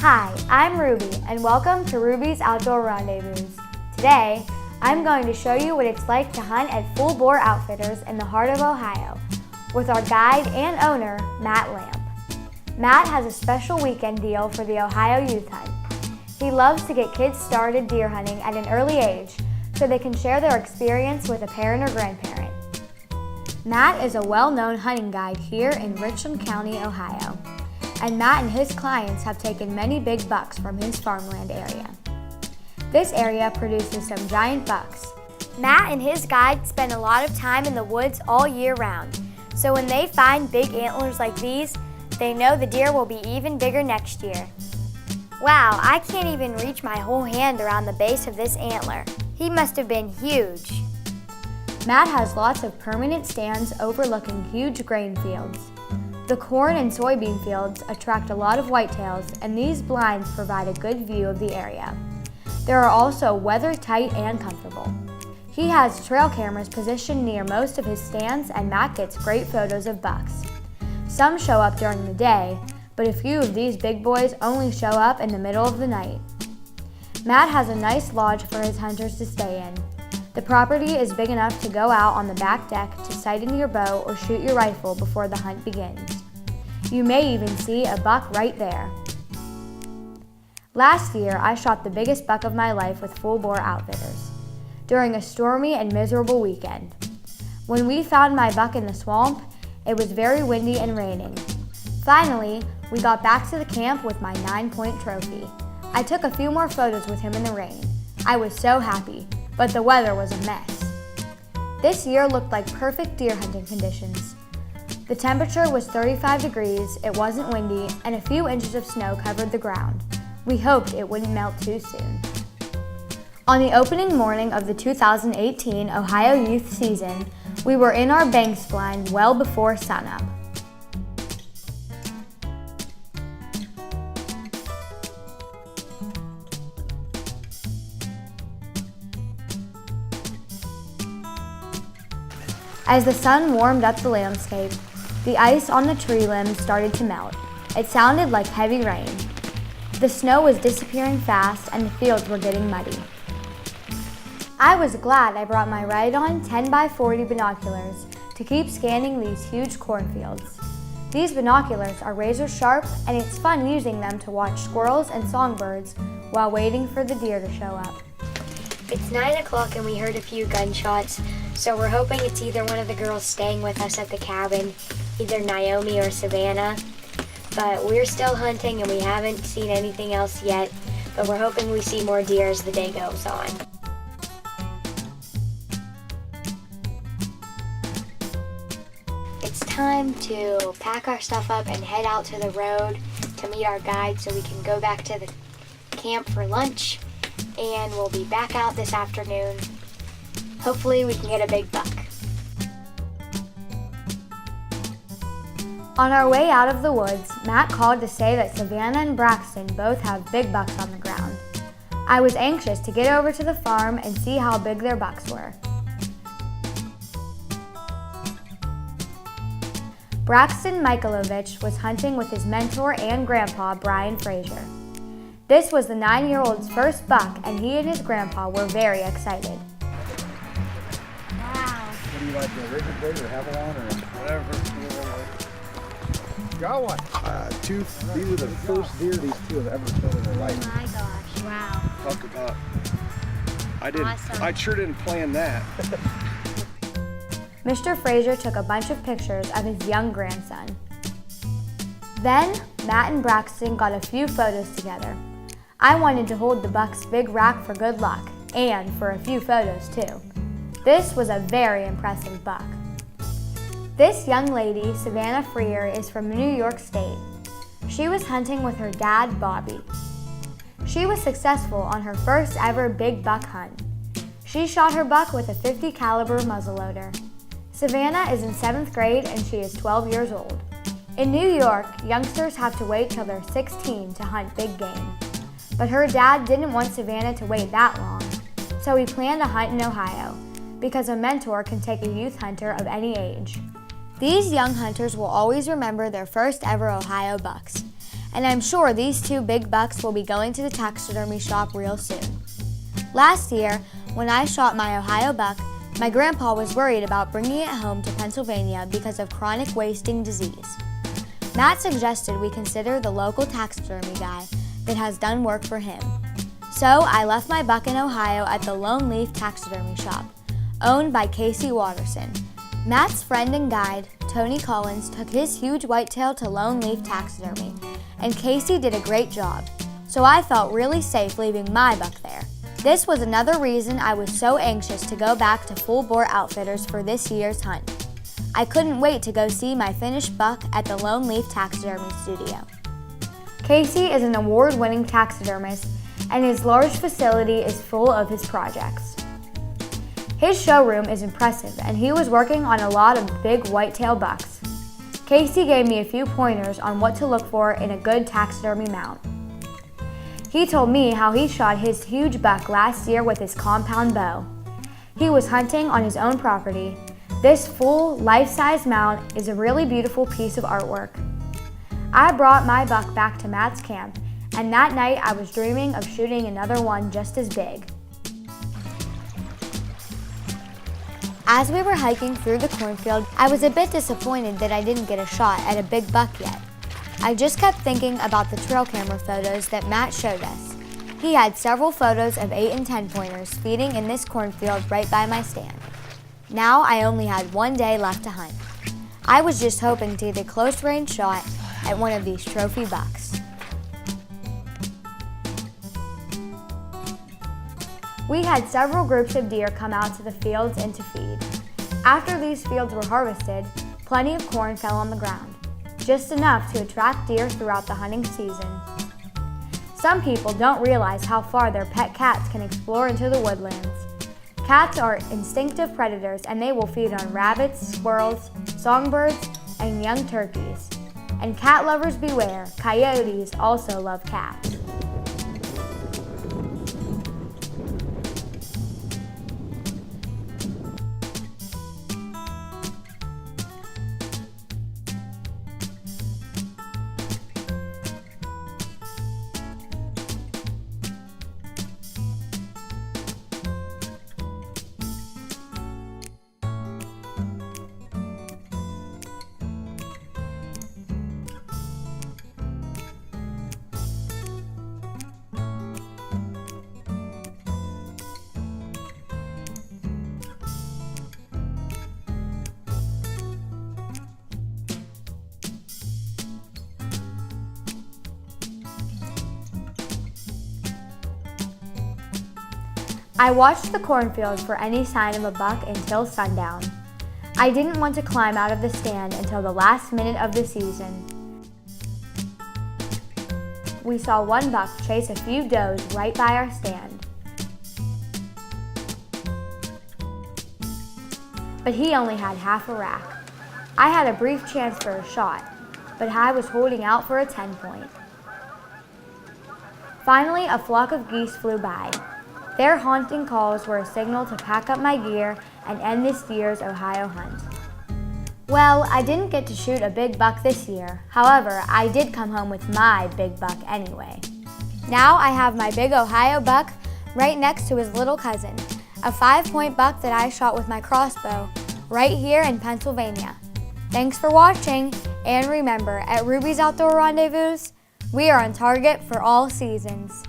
Hi, I'm Ruby, and welcome to Ruby's Outdoor Rendezvous. Today, I'm going to show you what it's like to hunt at Full Bore Outfitters in the heart of Ohio with our guide and owner, Matt Lamp. Matt has a special weekend deal for the Ohio Youth Hunt. He loves to get kids started deer hunting at an early age so they can share their experience with a parent or grandparent. Matt is a well-known hunting guide here in Richland County, Ohio, and Matt and his clients have taken many big bucks from his farmland area. This area produces some giant bucks. Matt and his guide spend a lot of time in the woods all year round, so when they find big antlers like these, they know the deer will be even bigger next year. Wow, I can't even reach my whole hand around the base of this antler. He must have been huge. Matt has lots of permanent stands overlooking huge grain fields. The corn and soybean fields attract a lot of whitetails, and these blinds provide a good view of the area. They are also weather-tight and comfortable. He has trail cameras positioned near most of his stands, and Matt gets great photos of bucks. Some show up during the day, but a few of these big boys only show up in the middle of the night. Matt has a nice lodge for his hunters to stay in. The property is big enough to go out on the back deck to sight in your bow or shoot your rifle before the hunt begins. You may even see a buck right there. Last year, I shot the biggest buck of my life with Full Bore Outfitters during a stormy and miserable weekend. When we found my buck in the swamp, it was very windy and raining. Finally, we got back to the camp with my 9-point trophy. I took a few more photos with him in the rain. I was so happy, but the weather was a mess. This year looked like perfect deer hunting conditions. The temperature was 35 degrees, it wasn't windy, and a few inches of snow covered the ground. We hoped it wouldn't melt too soon. On the opening morning of the 2018 Ohio Youth season, we were in our banks blind well before sunup. As the sun warmed up the landscape, the ice on the tree limbs started to melt. It sounded like heavy rain. The snow was disappearing fast and the fields were getting muddy. I was glad I brought my Ride-On 10x40 binoculars to keep scanning these huge cornfields. These binoculars are razor sharp, and it's fun using them to watch squirrels and songbirds while waiting for the deer to show up. It's 9 o'clock and we heard a few gunshots, so we're hoping it's either one of the girls staying with us at the cabin, either Naomi or Savannah. But we're still hunting and we haven't seen anything else yet, but we're hoping we see more deer as the day goes on. It's time to pack our stuff up and head out to the road to meet our guide so we can go back to the camp for lunch, and we'll be back out this afternoon. Hopefully we can get a big buck. On our way out of the woods, Matt called to say that Savannah and Braxton both have big bucks on the ground. I was anxious to get over to the farm and see how big their bucks were. Braxton Michaelovich was hunting with his mentor and grandpa, Brian Frazier. This was the 9-year-old's first buck, and he and his grandpa were very excited. Wow. What do you like, the rigid blade or Avalon or whatever? Got one. These are the first deer these two have ever killed in their life. Oh my gosh, wow. Talk about. Awesome. I sure didn't plan that. Mr. Frazier took a bunch of pictures of his young grandson. Then, Matt and Braxton got a few photos together. I wanted to hold the buck's big rack for good luck, and for a few photos too. This was a very impressive buck. This young lady, Savannah Freer, is from New York State. She was hunting with her dad, Bobby. She was successful on her first ever big buck hunt. She shot her buck with a .50 caliber muzzleloader. Savannah is in 7th grade and she is 12 years old. In New York, youngsters have to wait till they're 16 to hunt big game. But her dad didn't want Savannah to wait that long, so he planned a hunt in Ohio, because a mentor can take a youth hunter of any age. These young hunters will always remember their first ever Ohio bucks, and I'm sure these 2 big bucks will be going to the taxidermy shop real soon. Last year, when I shot my Ohio buck, my grandpa was worried about bringing it home to Pennsylvania because of chronic wasting disease. Matt suggested we consider the local taxidermy guy that has done work for him. So I left my buck in Ohio at the Lone Leaf Taxidermy Shop, owned by Casey Watterson. Matt's friend and guide, Tony Collins, took his huge whitetail to Lone Leaf Taxidermy, and Casey did a great job, so I felt really safe leaving my buck there. This was another reason I was so anxious to go back to Full Bore Outfitters for this year's hunt. I couldn't wait to go see my finished buck at the Lone Leaf Taxidermy Studio. Casey is an award-winning taxidermist, and his large facility is full of his projects. His showroom is impressive, and he was working on a lot of big whitetail bucks. Casey gave me a few pointers on what to look for in a good taxidermy mount. He told me how he shot his huge buck last year with his compound bow. He was hunting on his own property. This full, life-size mount is a really beautiful piece of artwork. I brought my buck back to Matt's camp, and that night I was dreaming of shooting another one just as big. As we were hiking through the cornfield, I was a bit disappointed that I didn't get a shot at a big buck yet. I just kept thinking about the trail camera photos that Matt showed us. He had several photos of 8 and 10 pointers feeding in this cornfield right by my stand. Now I only had 1 day left to hunt. I was just hoping to get a close-range shot at one of these trophy bucks. We had several groups of deer come out to the fields and to feed. After these fields were harvested, plenty of corn fell on the ground, just enough to attract deer throughout the hunting season. Some people don't realize how far their pet cats can explore into the woodlands. Cats are instinctive predators, and they will feed on rabbits, squirrels, songbirds, and young turkeys. And cat lovers beware, coyotes also love cats. I watched the cornfield for any sign of a buck until sundown. I didn't want to climb out of the stand until the last minute of the season. We saw one buck chase a few does right by our stand. But he only had half a rack. I had a brief chance for a shot, but I was holding out for a 10-point. Finally, a flock of geese flew by. Their haunting calls were a signal to pack up my gear and end this year's Ohio hunt. Well, I didn't get to shoot a big buck this year. However, I did come home with my big buck anyway. Now I have my big Ohio buck right next to his little cousin, a 5-point buck that I shot with my crossbow right here in Pennsylvania. Thanks for watching, and remember, at Ruby's Outdoor Rendezvous, we are on target for all seasons.